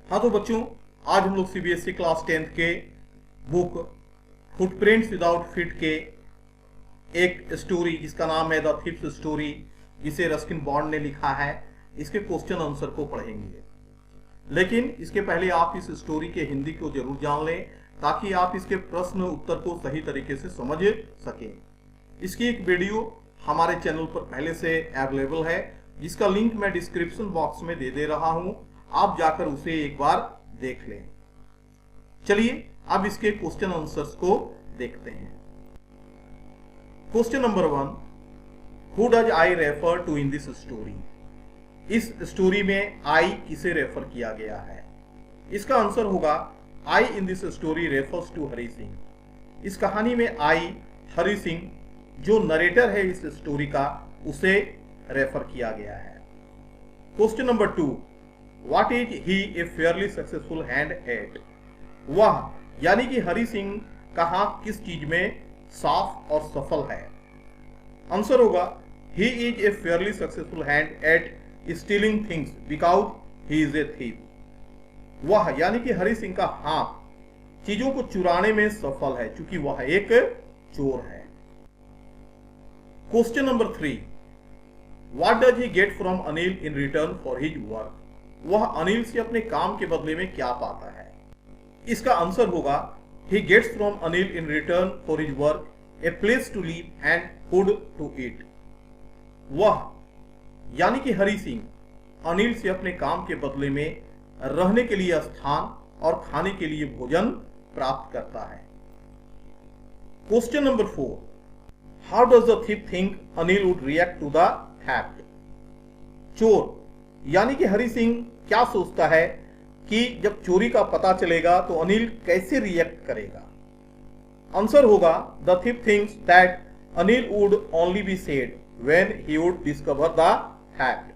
हाँ तो बच्चों, आज हम लोग सीबीएसई क्लास 10th के बुक फुटप्रिंट्स विदाउट फीट के एक स्टोरी जिसका नाम है द थिप्स स्टोरी, जिसे रस्किन बॉन्ड ने लिखा है, इसके क्वेश्चन आंसर को पढ़ेंगे। लेकिन इसके पहले आप इस स्टोरी के हिंदी को जरूर जान लें ताकि आप इसके प्रश्न उत्तर को सही तरीके से समझ सकें। इसकी एक वीडियो हमारे चैनल पर पहले से अवेलेबल है, जिसका लिंक मैं डिस्क्रिप्शन बॉक्स में दे रहा हूं, आप जाकर उसे एक बार देख लें। चलिए अब इसके क्वेश्चन आंसर्स को देखते हैं। Question number 1, who does I refer to in this story? इस स्टोरी में आई किसे रेफर किया गया है? इसका आंसर होगा I in this story refers to Hari Singh. इस कहानी में आई हरि सिंह जो नरेटर है इस स्टोरी का, उसे रेफर किया गया है। Question number 2, what is he A Fairlie successful hand eight? वह यानी कि हरि सिंह का हाथ किस चीज में साफ और सफल है? आंसर होगा he is a Fairlie successful hand eight stealing things because he is a thief. वह यानी कि हरि सिंह का हाथ चीजों को चुराने में सफल है क्योंकि वह एक चोर है। Question number 3, what does he get from Anil in return for his work? वह अनिल से अपने काम के बदले में क्या पाता है? इसका आंसर होगा he gets from Anil in return for his work a place to live and food to eat। वह यानी कि हरि सिंह अनिल से अपने काम के बदले में रहने के लिए स्थान और खाने के लिए भोजन प्राप्त करता है। Question number 4, how does the thief think Anil would react to the theft? चोर यानी कि हरि सिंह क्या सोचता है कि जब चोरी का पता चलेगा तो अनिल कैसे रिएक्ट करेगा? आंसर होगा the thief things that Anil would only be said when he would discover the theft.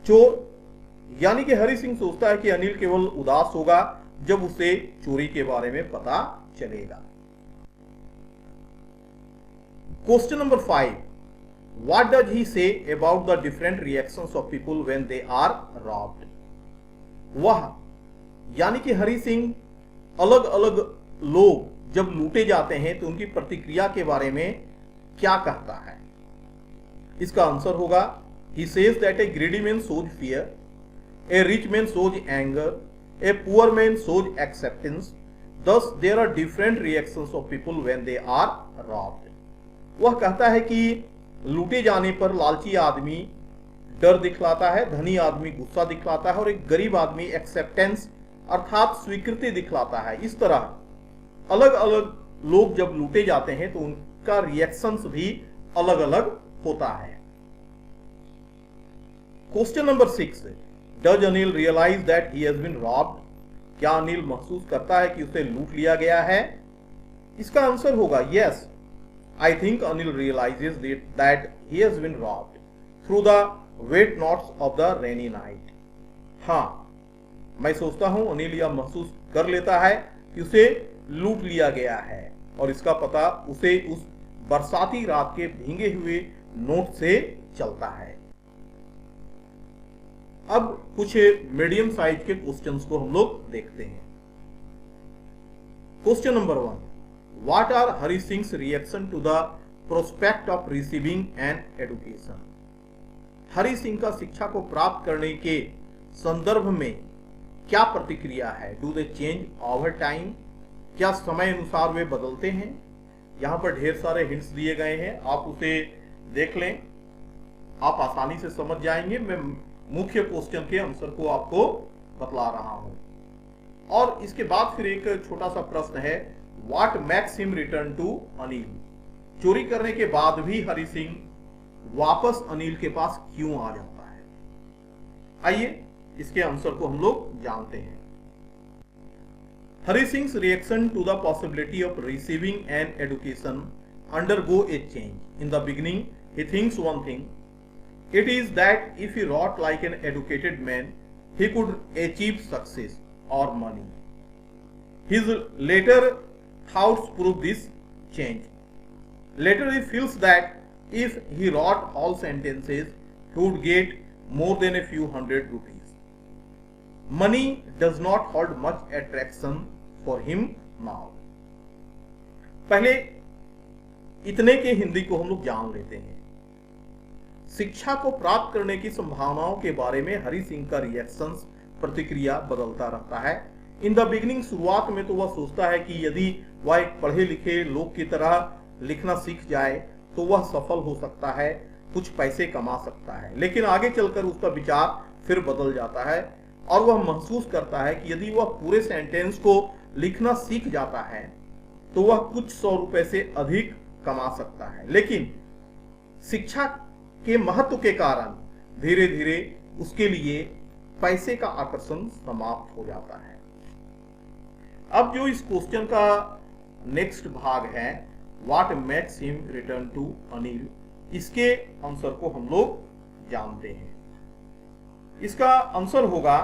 चोर यानी कि हरि सिंह सोचता है कि अनिल केवल उदास होगा जब उसे चोरी के बारे में पता चलेगा। Question number 5, what does he say about the different reactions of people when they are robbed? वह यानी कि हरि सिंह अलग अलग लोग जब लूटे जाते हैं तो उनकी प्रतिक्रिया के बारे में क्या कहता है? इसका आंसर होगा he says that a greedy man shows fear, a rich man shows anger, a poor man shows acceptance, thus there are different reactions of people when they are robbed। वह कहता है कि लूटे जाने पर लालची आदमी डर दिखलाता है, धनी आदमी गुस्सा दिखलाता है और एक गरीब आदमी एक्सेप्टेंस अर्थात स्वीकृति दिखलाता है। इस तरह अलग अलग लोग जब लूटे जाते हैं तो उनका रिएक्शंस भी अलग अलग होता है। Question number 6, does Anil realise that he has been robbed? क्या अनिल महसूस करता है कि उसे लूट लिया गया है? इसका आंसर होगा yes, I think Anil realizes that he has been robbed through the wet knots of the rainy night। हाँ, मैं सोचता हूं अनिल यह महसूस कर लेता है कि उसे लूट लिया गया है और इसका पता उसे उस बरसाती रात के भीगे हुए नोट से चलता है। अब कुछ मीडियम साइज के क्वेश्चंस को हम लोग देखते हैं। Question number 1, What are Hari Singh's reaction to the prospect of receiving an education? Hari Singh का शिक्षा को प्राप्त करने के संदर्भ में क्या प्रतिक्रिया है? Do they change over time? क्या समय अनुसार वे बदलते हैं? यहाँ पर ढेर सारे हिंट्स दिए गए हैं, आप उसे देख लें, आप आसानी से समझ जाएंगे। मैं मुख्य क्वेश्चन के आंसर को आपको बतला रहा हूं और इसके बाद फिर एक छोटा सा प्रश्न है, What makes him return to Anil? चोरी करने के बाद भी हरि सिंह वापस अनिल के पास क्यों आ जाता है? आइए इसके आंसर को हम लोग जानते हैं। Hari Singh reaction to the possibility of receiving an education undergo a change. In the beginning, he thinks one thing. It is that if he wrought like an educated man, he could achieve success or money. His later thoughts prove this change. Later he feels that if he wrote all sentences, he would get more than a few hundred rupees. Money does not hold much attraction for him now. पहले इतने के हिंदी को हम लोग जान लेते हैं। शिक्षा को प्राप्त करने की संभावनाओं के बारे में हरि सिंह का रिएक्शन, प्रतिक्रिया बदलता रहता है। इन द बिगिनिंग, शुरुआत में तो वह सोचता है कि यदि वह एक पढ़े लिखे लोग की तरह लिखना सीख जाए तो वह सफल हो सकता है, कुछ पैसे कमा सकता है। लेकिन आगे चलकर उसका विचार फिर बदल जाता है और वह महसूस करता है कि यदि वह पूरे सेंटेंस को लिखना सीख जाता है तो वह कुछ 100 रुपए से अधिक कमा सकता है। लेकिन शिक्षा के महत्व के कारण धीरे धीरे उसके लिए पैसे का आकर्षण समाप्त हो जाता है। अब जो इस क्वेश्चन का नेक्स्ट भाग है, what makes him return to Anil, इसके आंसर को हम लोग जानते हैं। इसका आंसर होगा,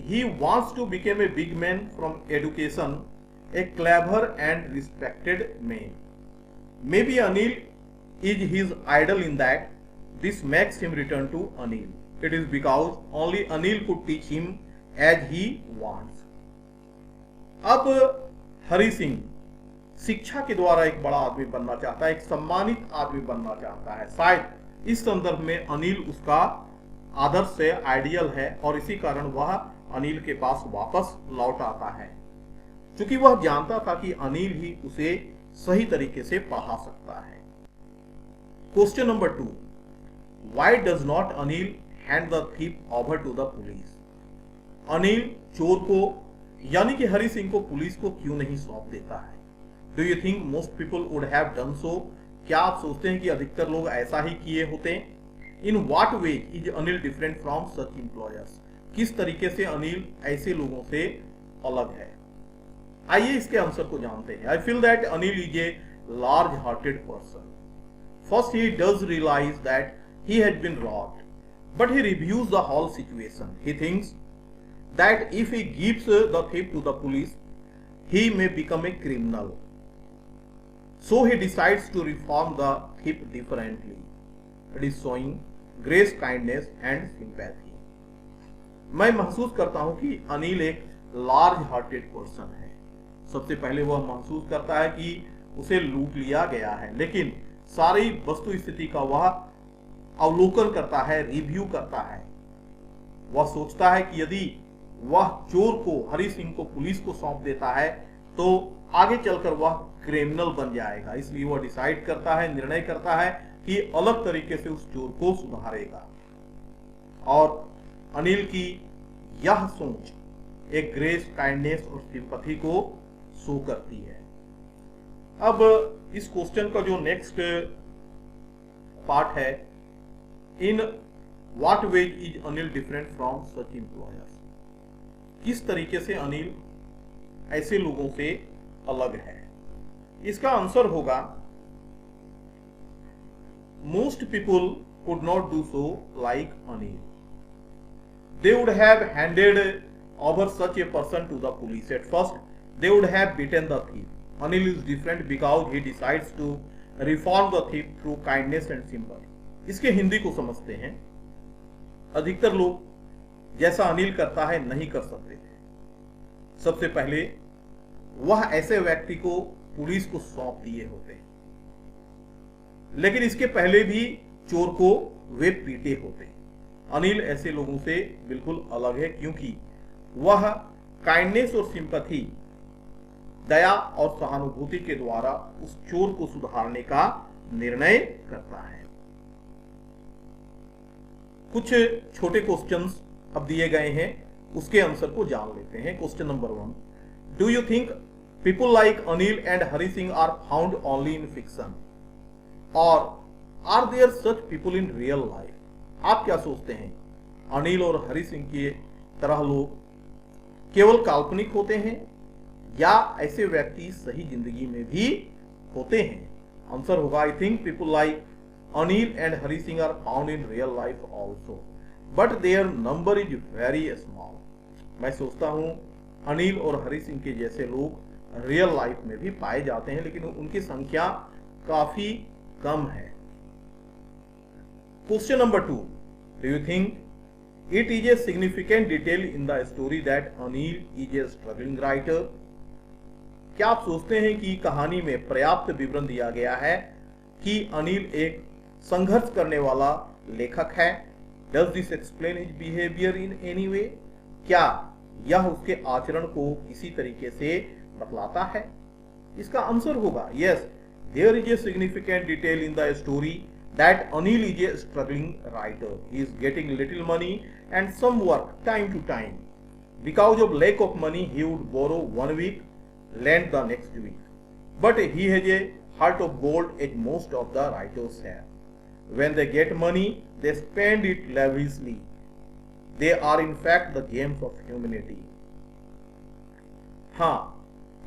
he wants to become a big man from education, a clever and respected man. Maybe Anil is his idol in that this makes him return to Anil. It is because only Anil could teach him as he wants. अब हरि सिंह शिक्षा के द्वारा एक बड़ा आदमी बनना चाहता है, एक सम्मानित आदमी बनना चाहता है। शायद इस संदर्भ में अनिल उसका आदर्श से आइडियल है और इसी कारण वह अनिल के पास वापस लौट आता है, क्योंकि वह जानता था कि अनिल ही उसे सही तरीके से पढ़ा सकता है। Question number 2, why does not Anil hand the thief over to the police. Anil चोर को यानी कि हरि सिंह को पुलिस को क्यों नहीं सौंप देता है? Do you think most people would have done so? क्या आप सोचते हैं कि अधिकतर लोग ऐसा ही किए होते? In what way is Anil different from such employers, किस तरीके से अनिल ऐसे लोगों से अलग है? आइए इसके आंसर को जानते हैं। I feel that Anil is a large hearted person. First he does realise that he had been robbed, but he reviews the whole situation. He thinks that if he gives the thief to the police, he may become a criminal. So he decides to reform the thief differently. It is showing grace, kindness and sympathy. मैं महसूस करता हूं कि अनिल एक large hearted person है। सबसे पहले वह महसूस करता है कि उसे लूट लिया गया है, लेकिन सारी वस्तु स्थिति का वह अवलोकन करता है, रिव्यू करता है। वह सोचता है कि यदि वह चोर को, हरि सिंह को पुलिस को सौंप देता है तो आगे चलकर वह क्रिमिनल बन जाएगा। इसलिए वह डिसाइड करता है, निर्णय करता है कि अलग तरीके से उस चोर को सुधारेगा। और अनिल की यह सोच एक ग्रेस, काइंडनेस और सिंपैथी को शो करती है। अब इस क्वेश्चन का जो नेक्स्ट पार्ट है, in what way is Anil different from such employers, किस तरीके से अनिल ऐसे लोगों से अलग है? इसका आंसर होगा, most people could not do so like Anil. They would have handed over such a person to the police. At first they would have beaten the thief. Anil is different because he decides to reform the thief through kindness and sympathy. इसके हिंदी को समझते हैं। अधिकतर लोग जैसा अनिल करता है नहीं कर सकते थे। सबसे पहले वह ऐसे व्यक्ति को पुलिस को सौंप दिए होते, लेकिन इसके पहले भी चोर को वे पीटे होते। अनिल ऐसे लोगों से बिल्कुल अलग है, क्योंकि वह काइंडनेस और सिंपैथी, दया और सहानुभूति के द्वारा उस चोर को सुधारने का निर्णय करता है। कुछ छोटे क्वेश्चंस अब दिए गए हैं, उसके आंसर को जान लेते हैं। Question number 1, do you think people like Anil and Hari Singh are found only in fiction, और are there such people in real life? आप क्या सोचते हैं, अनिल और हरि सिंह की तरह लोग केवल काल्पनिक होते हैं या ऐसे व्यक्ति सही जिंदगी में भी होते हैं? आंसर होगा, I think people like Anil and Hari Singh are found in real life also, but their number is very small. मैं सोचता हूं अनिल और हरि सिंह के जैसे लोग रियल लाइफ में भी पाए जाते हैं, लेकिन उनकी संख्या काफी कम है। Question number 2, do you think It is a significant detail in the story that Anil is a struggling writer. क्या आप सोचते हैं कि कहानी में पर्याप्त विवरण दिया गया है कि अनिल एक संघर्ष करने वाला लेखक है? Does this explain his behavior in any way? क्या यह उसके आचरण को किसी तरीके से बतलाता है? इसका आंसर होगा yes. There is a significant detail in the story that Anil is a struggling writer. He is getting little money and some work time to time. Because of lack of money, he would borrow 1 week, lend the next week. But he has a heart of gold, as most of the writers have. When they get money, they spend it lavishly. They are in fact the gems of humanity. हाँ,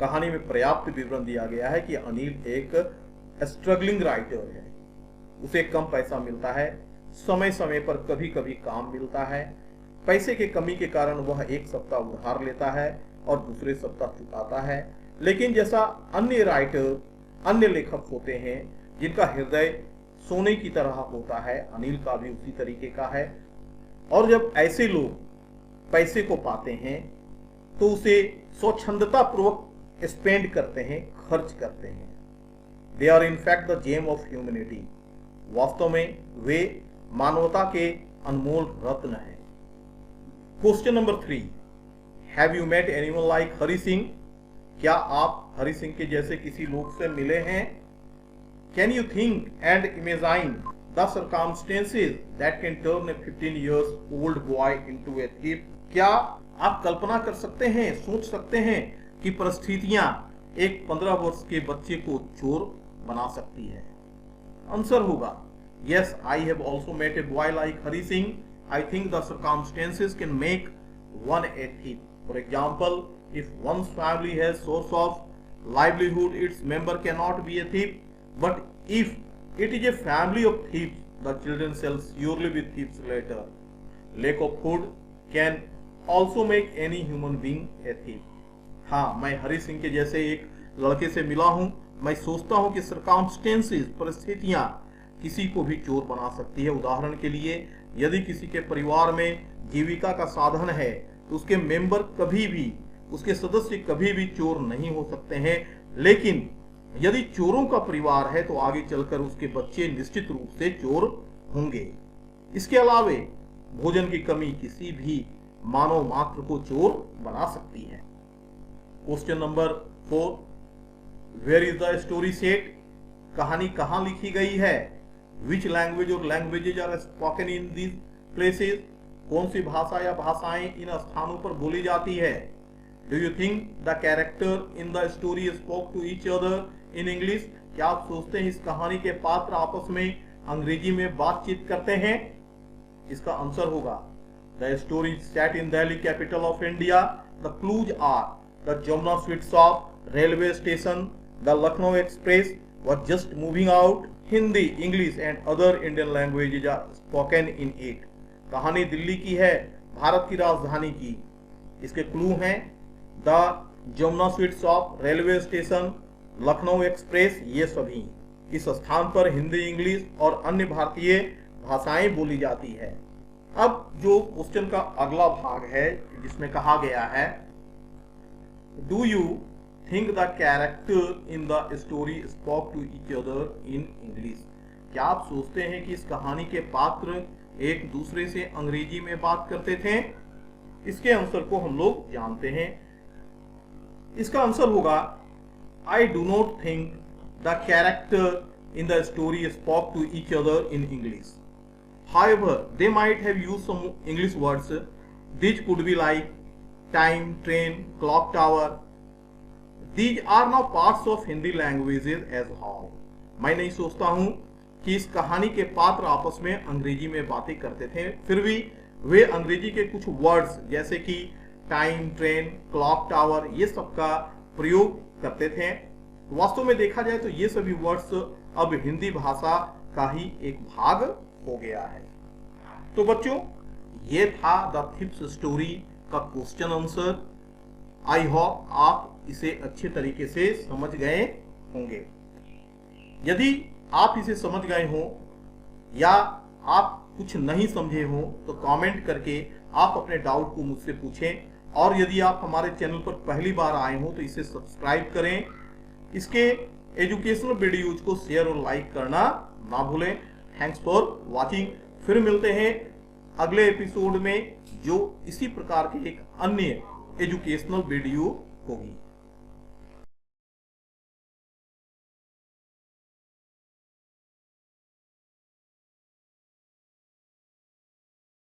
कहानी में पर्याप्त विवरण दिया गया है कि अनिल एक स्ट्रगलिंग राइटर है। उसे कम पैसा मिलता है, समय समय पर कभी कभी काम मिलता है। पैसे की कमी के कारण वह एक सप्ताह उधार लेता है और दूसरे सप्ताह चुकाता है। लेकिन जैसा अन्य राइटर, अन्य लेखक होते हैं जिनका हृदय सोने की तरह होता है, अनिल का भी उसी तरीके का है। और जब ऐसे लोग पैसे को पाते हैं तो उसे स्वच्छंदता पूर्वक स्पेंड करते हैं, खर्च करते हैं। They are in fact the gem of humanity. वास्तव में वे मानवता के अनमोल रत्न हैं। Question number 3, have you met anyone like Hari Singh? क्या आप हरि सिंह के जैसे किसी लोग से मिले हैं? Can you think and imagine the circumstances that can turn a 15 years old boy into a thief? क्या आप कल्पना कर सकते हैं, सोच सकते हैं कि परिस्थितियां एक 15 वर्ष के बच्चे को चोर बना सकती है? आंसर होगा yes, I have also met a boy like Hari Singh. I think the circumstances can make one a thief. For example, if one's family has source of livelihood, its member cannot be a thief. But if it is a family of thieves, the children shall surely be thieves later. Lack of food can also make any human being a thief. हाँ, मैं हरि सिंह के जैसे एक लड़के से मिला हूँ। मैं सोचता हूँ कि सर्कमस्टेंसेस, परिस्थितियां किसी को भी चोर बना सकती है। उदाहरण के लिए, यदि किसी के परिवार में जीविका का साधन है तो उसके मेंबर कभी भी, उसके सदस्य कभी भी चोर नहीं हो सकते हैं। लेकिन यदि चोरों का परिवार है तो आगे चलकर उसके बच्चे निश्चित रूप से चोर होंगे। इसके अलावे भोजन की कमी किसी भी मानव मात्र को चोर बना सकती है। Question number 4, where is the story set? कहानी कहां लिखी गई है? विच लैंग्वेज और languages are spoken in these places? कौन सी भाषा या भाषाएं इन स्थानों पर बोली जाती है? Do you think the character in the story spoke to each other in English? क्या आप सोचते हैं इस कहानी के पात्र आपस में अंग्रेजी में बातचीत करते हैं? इसका आंसर होगा the story set in Delhi, capital of India. The clues are the Jamuna sweet shop, railway station, the Lucknow Express was just moving out. Hindi, English and other Indian languages are spoken in it. कहानी दिल्ली की है, भारत की राजधानी की। इसके clue हैं the Jamuna sweet shop, railway station, Lucknow express. ये सभी इस स्थान पर हिंदी, इंग्लिश और अन्य भारतीय भाषाएं बोली जाती है। अब जो क्वेश्चन का अगला भाग है जिसमें कहा गया है, do you think the character in the story spoke to each other in English? क्या आप सोचते हैं कि इस कहानी के पात्र एक दूसरे से अंग्रेजी में बात करते थे? इसके आंसर को हम लोग जानते हैं। इसका आंसर होगा I do not think the character in the story spoke to each other in English. However, they might have used some English words. These could be like time, train, clock tower. These are now parts of Hindi languages as whole. मैं नहीं सोचता हूँ कि इस कहानी के पात्र आपस में अंग्रेजी में बातें करते थे, फिर भी वे अंग्रेजी के कुछ वर्ड्स जैसे कि टाइम, ट्रेन, क्लॉक टावर, ये सब का प्रयोग करते थे। वास्तव में देखा जाए तो ये सभी वर्ड्स अब हिंदी भाषा का ही एक भाग हो गया है। तो बच्चों, ये था द थिप्स स्टोरी का क्वेश्चन आंसर। आई होप आप इसे अच्छे तरीके से समझ गए होंगे। यदि आप इसे समझ गए हो या आप कुछ नहीं समझे हो तो कमेंट करके आप अपने डाउट को मुझसे पूछें। और यदि आप हमारे चैनल पर पहली बार आए हो तो इसे सब्सक्राइब करें। इसके एजुकेशनल वीडियोज को शेयर और लाइक करना ना भूलें। Thanks for watching. फिर मिलते हैं अगले एपिसोड में, जो इसी प्रकार के एक अन्य एजुकेशनल वीडियो होगी।